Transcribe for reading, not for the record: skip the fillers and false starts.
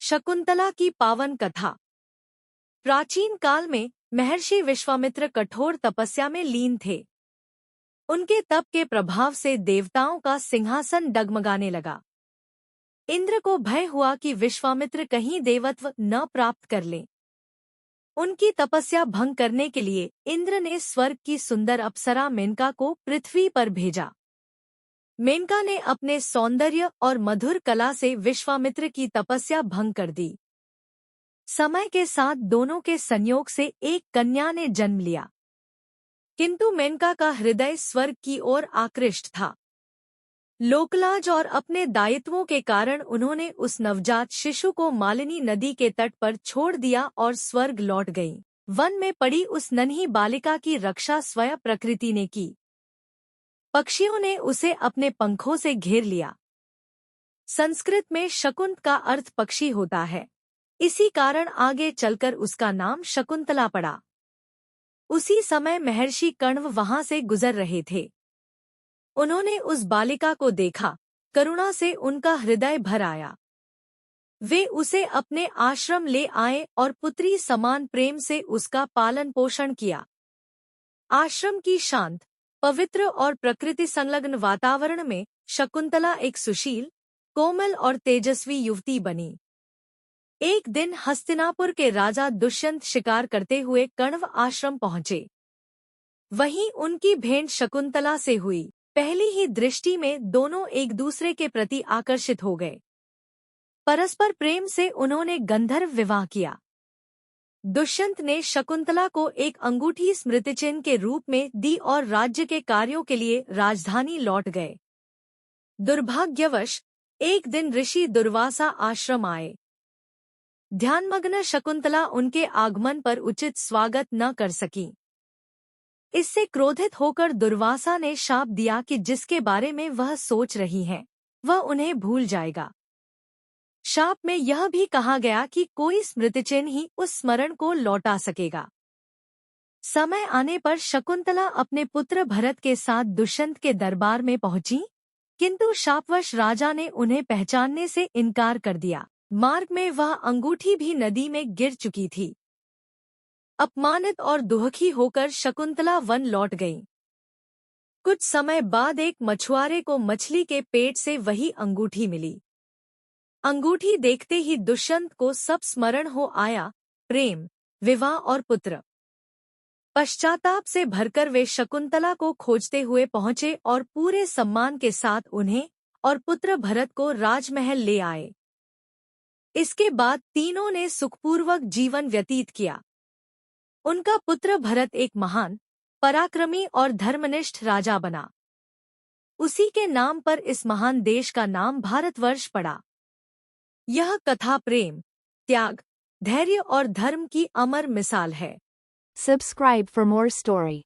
शकुंतला की पावन कथा। प्राचीन काल में महर्षि विश्वामित्र कठोर तपस्या में लीन थे। उनके तप के प्रभाव से देवताओं का सिंहासन डगमगाने लगा। इंद्र को भय हुआ कि विश्वामित्र कहीं देवत्व न प्राप्त कर लें। उनकी तपस्या भंग करने के लिए इंद्र ने स्वर्ग की सुंदर अप्सरा मेनका को पृथ्वी पर भेजा। मेनका ने अपने सौंदर्य और मधुर कला से विश्वामित्र की तपस्या भंग कर दी। समय के साथ दोनों के संयोग से एक कन्या ने जन्म लिया, किंतु मेनका का हृदय स्वर्ग की ओर आकृष्ट था। लोकलाज और अपने दायित्वों के कारण उन्होंने उस नवजात शिशु को मालिनी नदी के तट पर छोड़ दिया और स्वर्ग लौट गईं। वन में पड़ी उस नन्ही बालिका की रक्षा स्वयं प्रकृति ने की। पक्षियों ने उसे अपने पंखों से घेर लिया। संस्कृत में शकुंत का अर्थ पक्षी होता है, इसी कारण आगे चलकर उसका नाम शकुंतला पड़ा। उसी समय महर्षि कण्व वहां से गुजर रहे थे। उन्होंने उस बालिका को देखा, करुणा से उनका हृदय भर आया। वे उसे अपने आश्रम ले आए और पुत्री समान प्रेम से उसका पालन पोषण किया। आश्रम की शांत, पवित्र और प्रकृति संलग्न वातावरण में शकुंतला एक सुशील, कोमल और तेजस्वी युवती बनी। एक दिन हस्तिनापुर के राजा दुष्यंत शिकार करते हुए कण्व आश्रम पहुंचे। वहीं उनकी भेंट शकुंतला से हुई। पहली ही दृष्टि में दोनों एक दूसरे के प्रति आकर्षित हो गए। परस्पर प्रेम से उन्होंने गंधर्व विवाह किया। दुष्यंत ने शकुंतला को एक अंगूठी स्मृतिचिन्ह के रूप में दी और राज्य के कार्यों के लिए राजधानी लौट गए। दुर्भाग्यवश एक दिन ऋषि दुर्वासा आश्रम आए। ध्यानमग्न शकुंतला उनके आगमन पर उचित स्वागत न कर सकी। इससे क्रोधित होकर दुर्वासा ने शाप दिया कि जिसके बारे में वह सोच रही हैं, वह उन्हें भूल जाएगा। शाप में यह भी कहा गया कि कोई स्मृतिचिन्ह ही उस स्मरण को लौटा सकेगा। समय आने पर शकुंतला अपने पुत्र भरत के साथ दुष्यंत के दरबार में पहुंची, किंतु शापवश राजा ने उन्हें पहचानने से इनकार कर दिया। मार्ग में वह अंगूठी भी नदी में गिर चुकी थी। अपमानित और दुखी होकर शकुंतला वन लौट गई। कुछ समय बाद एक मछुआरे को मछली के पेट से वही अंगूठी मिली। अंगूठी देखते ही दुष्यंत को सब स्मरण हो आया, प्रेम, विवाह और पुत्र। पश्चाताप से भरकर वे शकुंतला को खोजते हुए पहुंचे और पूरे सम्मान के साथ उन्हें और पुत्र भरत को राजमहल ले आए। इसके बाद तीनों ने सुखपूर्वक जीवन व्यतीत किया। उनका पुत्र भरत एक महान, पराक्रमी और धर्मनिष्ठ राजा बना। उसी के नाम पर इस महान देश का नाम भारतवर्ष पड़ा। यह कथा प्रेम, त्याग, धैर्य और धर्म की अमर मिसाल है। Subscribe for more story.